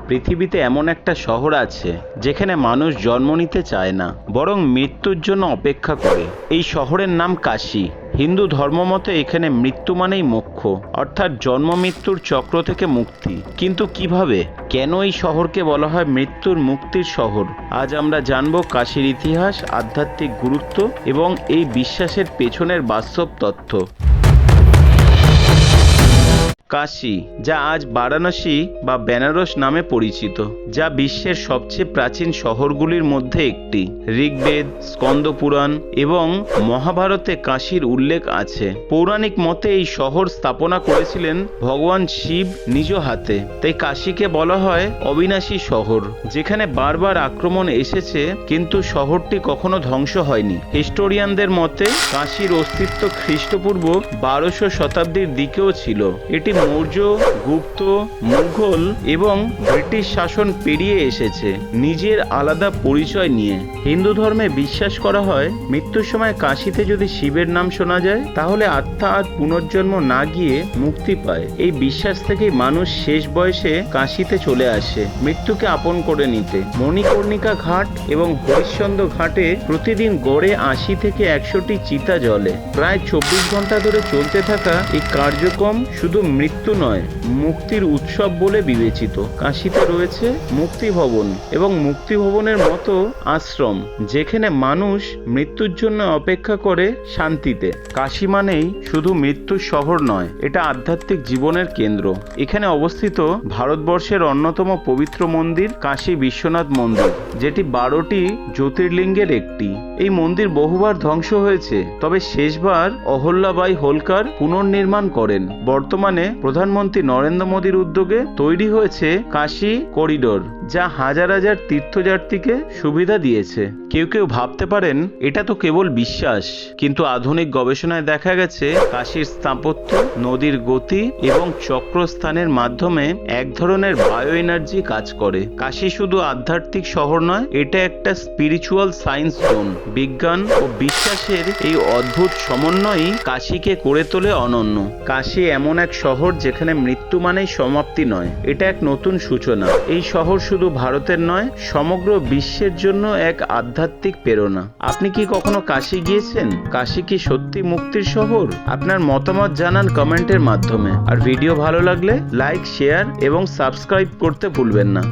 পৃথিবীতে এমন একটা শহর আছে যেখানে মানুষ জন্ম নিতে চায় না, বরং মৃত্যুর জন্য অপেক্ষা করে। এই শহরের নাম কাশী। হিন্দু ধর্মমতে এখানে মৃত্যু মানেই মোক্ষ, অর্থাৎ জন্ম মৃত্যুর চক্র থেকে মুক্তি। কিন্তু কিভাবে, কেন এই শহরকে বলা হয় মৃত্যুর মুক্তির শহর? আজ আমরা জানব কাশীর ইতিহাস, আধ্যাত্মিক গুরুত্ব এবং এই বিশ্বাসের পেছনের বাস্তব তথ্য। কাশী, যা আজ বারাণসী বা বেনারস নামে পরিচিত, যা বিশ্বের সবচেয়ে প্রাচীন শহরগুলির মধ্যে একটি। ঋগ্বেদ, স্কন্দ পুরাণ এবং মহাভারতে কাশীর উল্লেখ আছে। পৌরাণিক মতে এই শহর স্থাপনা করেছিলেন ভগবান শিব নিজ হাতে। তাই কাশীকে বলা হয় অবিনাশী শহর, যেখানে বারবার আক্রমণ এসেছে কিন্তু শহরটি কখনো ধ্বংস হয়নি। হিস্টোরিয়ানদের মতে কাশীর অস্তিত্ব খ্রিস্টপূর্ব 1200 শতাব্দীর দিকেও ছিল। এটি মৌর্য, গুপ্ত, মুঘল এবং ব্রিটিশ শাসন পেরিয়ে এসেছে নিজের আলাদা পরিচয় নিয়ে। হিন্দু ধর্মে বিশ্বাস করা হয় মৃত্যুর সময় কাশীতে যদি শিবের নাম শোনা যায় তাহলে আত্মা আর পুনর্জন্ম না গিয়ে মুক্তি পায়। এই বিশ্বাস থেকেই মানুষ শেষ বয়সে কাশীতে চলে আসে মৃত্যুকে আপন করে নিতে। মণিকর্ণিকা ঘাট এবং হরিশ্চন্দ্র ঘাটে প্রতিদিন গড়ে 80 থেকে 100টি চিতা জ্বলে। প্রায় 24 ঘন্টা ধরে চলতে থাকা এই কার্যক্রম শুধু মৃত্যু নয়, মুক্তির উৎসব বলে বিবেচিত। কাশীতে রয়েছে মুক্তি ভবন এবং মুক্তি ভবনের মতো আশ্রম, যেখানে মানুষ মৃত্যুর জন্য অপেক্ষা করে শান্তিতে। কাশী মানেই শুধু মৃত্যুর শহর নয়, এটা আধ্যাত্মিক জীবনের কেন্দ্র। এখানে অবস্থিত ভারতবর্ষের অন্যতম পবিত্র মন্দির কাশী বিশ্বনাথ মন্দির, যেটি 12টি জ্যোতির্লিঙ্গের একটি। এই মন্দির বহুবার ধ্বংস হয়েছে, তবে শেষবার অহল্যাবাই হোলকার পুনর্নির্মাণ করেন। বর্তমানে প্রধানমন্ত্রী নরেন্দ্র মোদীর উদ্যোগে তৈরি হয়েছে কাশী করিডোর, যা হাজার হাজার তীর্থযাত্রীকে সুবিধা দিয়েছে। কেউ কেউ ভাবতে পারেন এটা তো কেবল বিশ্বাস, কিন্তু আধুনিক গবেষণায় দেখা গেছে কাশীর স্থাপত্য, নদীর গতি এবং চক্রস্থানের মাধ্যমে এক ধরনের বায়ো এনার্জি কাজ করে। কাশী শুধু আধ্যাত্মিক শহর নয়, এটা একটা স্পিরিচুয়াল সায়েন্স জোন। বিজ্ঞান ও বিশ্বাসের এই অদ্ভুত সমন্বয়ই কাশীকে করে তোলে অনন্য। কাশী এমন এক শহর যেখানে মৃত্যু মানেই সমাপ্তি নয়, এটা এক নতুন সূচনা। এই শহর শুধু ভারতের নয়, সমগ্র বিশ্বের জন্য এক আধ্যাত্মিক প্রেরণা। আপনি কি কখনো কাশী গিয়েছেন? কাশী কি সত্যি মুক্তির শহর? আপনার মতামত জানান কমেন্টের মাধ্যমে। আর ভিডিও ভালো লাগলে লাইক, শেয়ার এবং সাবস্ক্রাইব করতে ভুলবেন না।